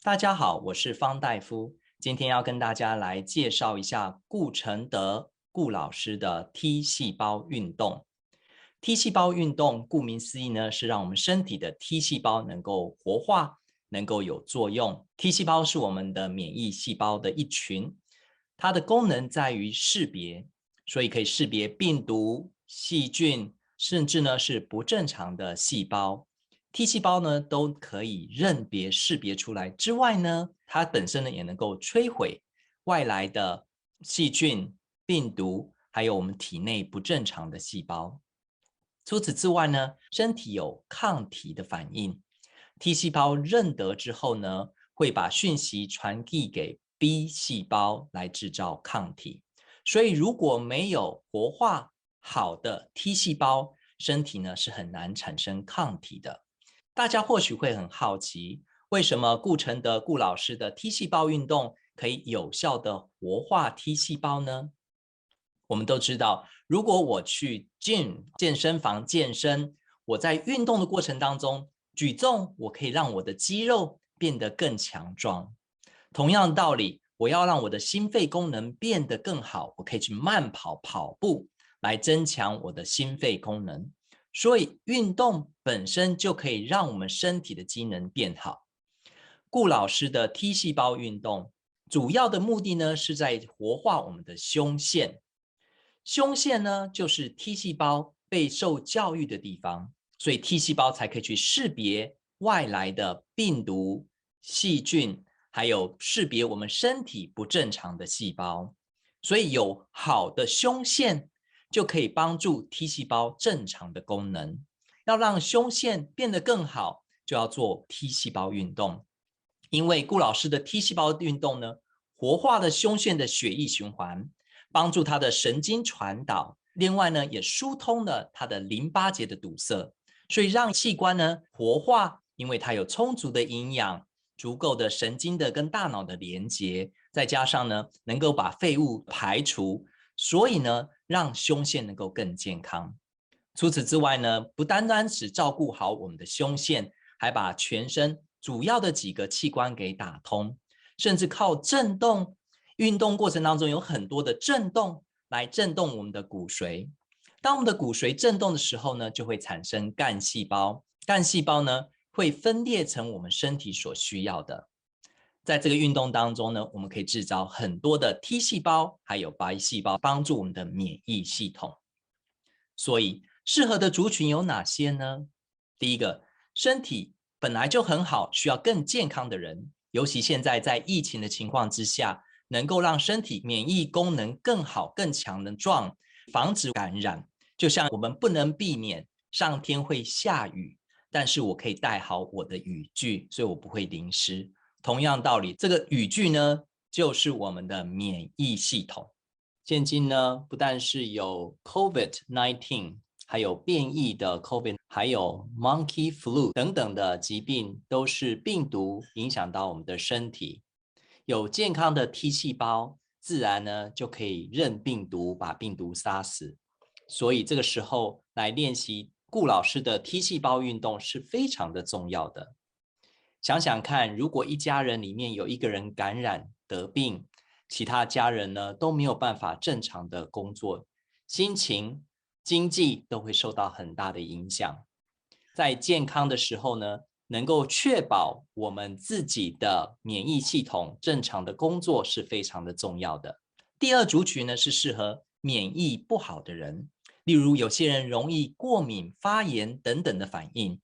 大家好，我是方大夫，今天要跟大家来介绍一下顾承德顾老师的 T 细胞运动。T 细胞运动顾名思义呢，是让我们身体的 T 细胞能够活化，能够有作用。T 细胞是我们的免疫细胞的一群，它的功能在于识别，所以可以识别病毒、细菌，甚至呢是不正常的细胞。T 细胞呢都可以认别识别出来之外呢，它本身呢也能够摧毁外来的细菌、病毒，还有我们体内不正常的细胞。除此之外呢，身体有抗体的反应。T 细胞认得之后呢，会把讯息传递给 B 细胞来制造抗体。所以如果没有活化好的 T 细胞，身体呢是很难产生抗体的。大家或许会很好奇，为什么顾承德顾老师的 T 细胞运动可以有效的活化 T 细胞呢？我们都知道，如果我去 gym 健身房健身，我在运动的过程当中举重，我可以让我的肌肉变得更强壮。同样的道理，我要让我的心肺功能变得更好，我可以去慢跑、跑步来增强我的心肺功能。所以运动本身就可以让我们身体的机能变好。顾老师的 T 细胞运动主要的目的呢，是在活化我们的胸腺。胸腺呢，就是 T 细胞被受教育的地方，所以 T 细胞才可以去识别外来的病毒、细菌，还有识别我们身体不正常的细胞。所以有好的胸腺，就可以帮助 T 细胞正常的功能。要让胸腺变得更好，就要做 T 细胞运动。因为顾老师的 T 细胞运动呢，活化了胸腺的血液循环，帮助它的神经传导，另外呢，也疏通了它的淋巴结的堵塞，所以让器官呢活化，因为它有充足的营养，足够的神经的跟大脑的连接，再加上呢，能够把废物排除，所以呢，让胸腺能够更健康。除此之外呢，不单单只照顾好我们的胸腺，还把全身主要的几个器官给打通，甚至靠震动，运动过程当中有很多的震动来震动我们的骨髓。当我们的骨髓震动的时候呢，就会产生干细胞，干细胞呢会分裂成我们身体所需要的。在这个运动当中呢，我们可以制造很多的 T 细胞，还有白细胞，帮助我们的免疫系统。所以适合的族群有哪些呢？第一个，身体本来就很好，需要更健康的人，尤其现在在疫情的情况之下，能够让身体免疫功能更好、更强的壮，防止感染。就像我们不能避免上天会下雨，但是我可以带好我的雨具，所以我不会淋湿。同样道理，这个雨具呢，就是我们的免疫系统。现今呢，不但是有 COVID-19，还有变异的 COVID，还有 Monkey Flu 等等的疾病，都是病毒影响到我们的身体。有健康的 T 细胞，自然呢就可以认病毒，把病毒杀死。所以这个时候来练习顾老师的 T 细胞运动是非常的重要的。想想看，如果一家人里面有一个人感染得病，其他家人呢都没有办法正常的工作，心情、经济都会受到很大的影响。在健康的时候呢，能够确保我们自己的免疫系统正常的工作是非常的重要的。第二族群呢是适合免疫不好的人，例如有些人容易过敏、发炎等等的反应，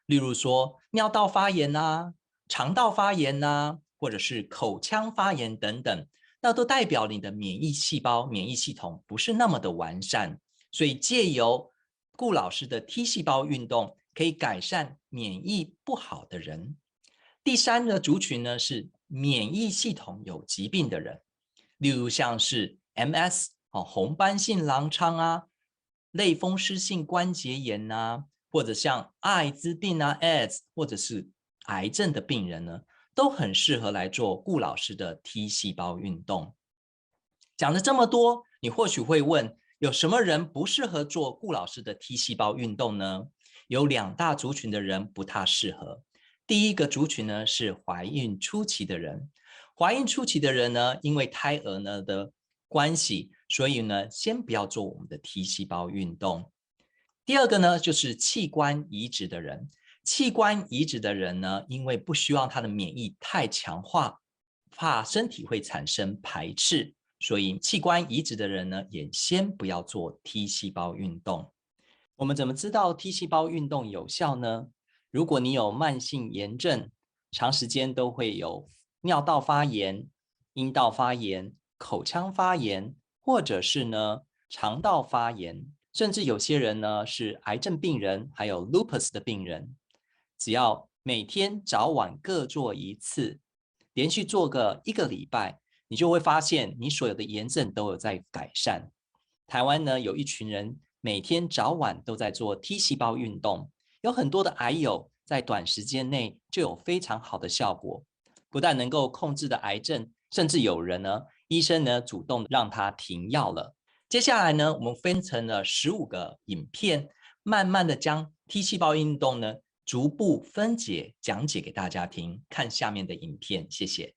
例如说尿道发炎啊、肠道发炎啊，或者是口腔发炎等等，那都代表你的免疫细胞、免疫系统不是那么的完善。所以借由顾老师的 T 细胞运动，可以改善免疫不好的人。第三个族群呢是免疫系统有疾病的人，例如像是 MS 红斑性狼疮啊、类风湿性关节炎啊，或者像艾滋病啊 AIDS 或者是癌症的病人呢，都很适合来做顾老师的 T 细胞运动。讲了这么多，你或许会问，有什么人不适合做顾老师的 T 细胞运动呢？有两大族群的人不太适合。第一个族群呢是怀孕初期的人，怀孕初期的人呢，因为胎儿呢的关系，所以呢先不要做我们的 T 细胞运动。第二个呢就是器官移植的人，器官移植的人呢，因为不希望他的免疫太强化，怕身体会产生排斥，所以器官移植的人呢，也先不要做 T 细胞运动。我们怎么知道 T 细胞运动有效呢？如果你有慢性炎症，长时间都会有尿道发炎、阴道发炎、口腔发炎，或者是呢肠道发炎，甚至有些人呢是癌症病人，还有 lupus 的病人，只要每天早晚各做一次，连续做个1个礼拜，你就会发现你所有的炎症都有在改善。台湾呢有一群人每天早晚都在做 T 细胞运动，有很多的癌友在短时间内就有非常好的效果，不但能够控制的癌症，甚至有人呢，医生呢主动让他停药了。接下来呢，我们分成了15个影片，慢慢的将 T 细胞运动呢逐步分解讲解给大家听。看下面的影片，谢谢。